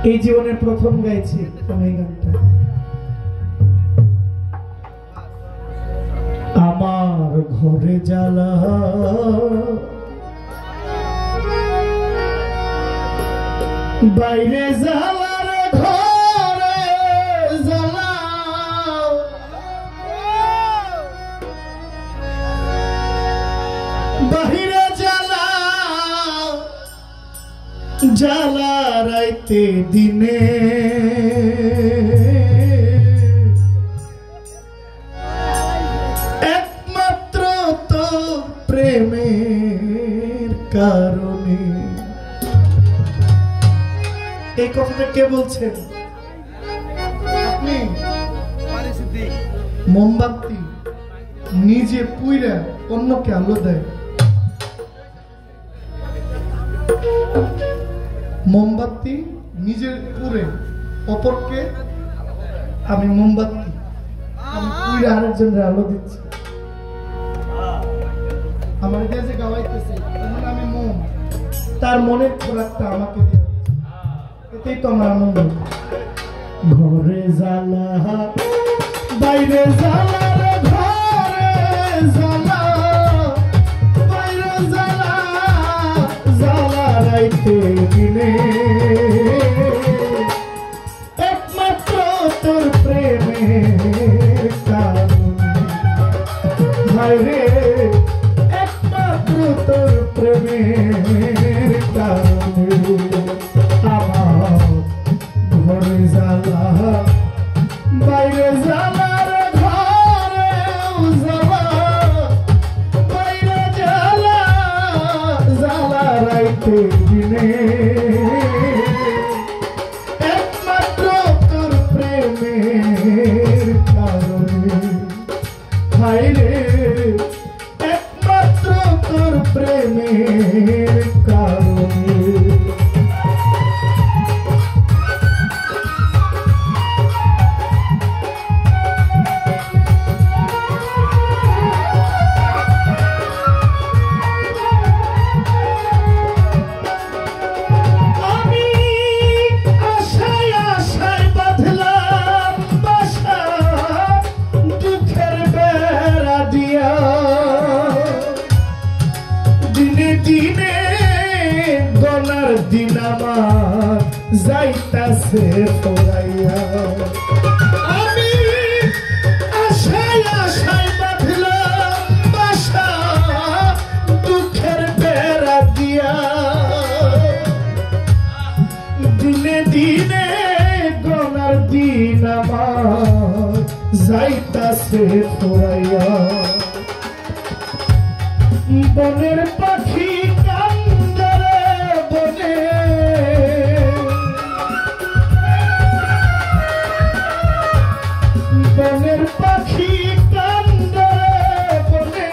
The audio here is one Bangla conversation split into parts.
এই জীবনের প্রথম গাইছি আমি এই গানটা। আমার ঘরে জ্বালা বাইরে জ্বালার ঘরে জ্বালা বাহিরে জ্বালা জ্বালা রাইতে দিনে একমাত্র তো প্রেমের কারণে। এই কথাটা কে বলছেন? আপনি। মোমবাতি নিজে পুইরা অন্যকে আলো দেয়। মোমবাতি নিজে পুরে অপরকে, আমি মোমবাতি আমি পুইরা আরেকজনের আলো দিচ্ছি। আমার দেশে গাওয়াইতেছে আমি মোম, তার মনের খোরাকটা আমাকে দিয়ে, এতেই তো আমার আনন্দ। ঘরে জ্বালা বাইরে জ্বালা ঘরে জ্বালা বাইরে জ্বালা জ্বালা রাইতে দিনে একমাত্র তোর প্রেমের কারণে। বাইরে একমাত্র তোর প্রেমের কারণে আমার ঘরে জ্বালা বাইরে জ্বালার ঘরে জ্বালা বাইরে জ্বালা জ্বালা রাইতে দিনে একমাত্র তোর প্রেমের কারণে। বাইরে একমাত্র তোর প্রেমের কারণে। দিনে গলার দিন আমার যাইতাছে পড়াইয়া, আমি আশায় আশায় বাঁধলাম বাসা দুঃখের বেড়া দিয়া। দিনে দিনে গলার দিন আমার যাইতাছে পড়াইয়া। বনের পাখি কান্দরে বনে বনের পাখি কান্দরে বনে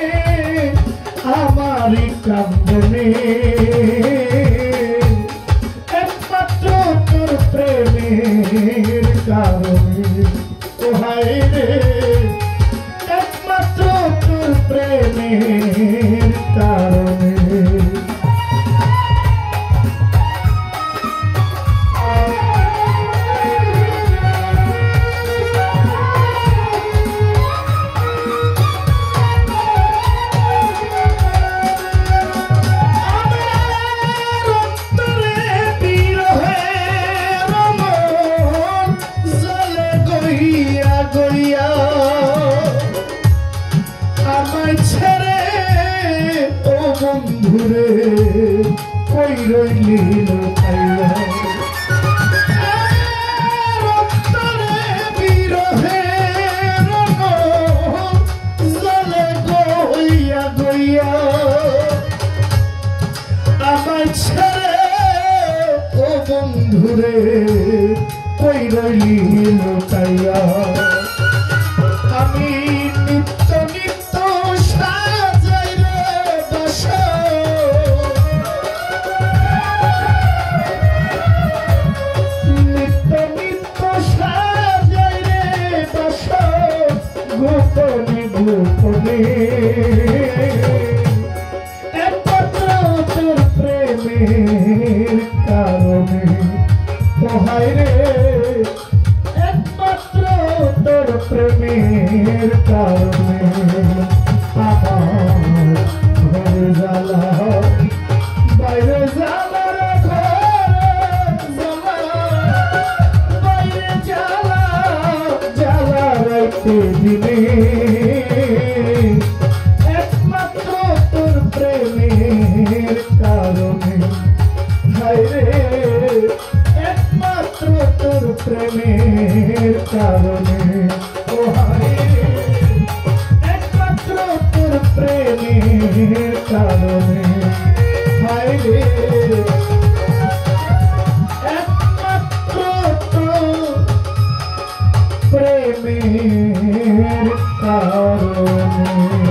আমারই কান্দনে একমাত্র তোর প্রেমের কারণে। ও হায় রে একমাত্র তোর প্রেমের কারণে। বন্ধুরে কই রইলি লুকাইয়া রক্তরে বিরহে জলে গইয়া গইয়া আমায় ছেড়ে ও বন্ধুরে কই রইলি লুকাইয়া। আমি নিত্য নিত্য সাজাই রে বাসা নিত্য নিত্য সাজাই রে বাসা গোপনে গোপনে একমাত্র তোর প্রেমের কারণে। কারণে হায় রে একমাত্র তোর প্রেমের কারণে ও হায় রে একমাত্র তোর প্রেমের কারণে হায় রে একমাত্র তোর প্রেমের কারণে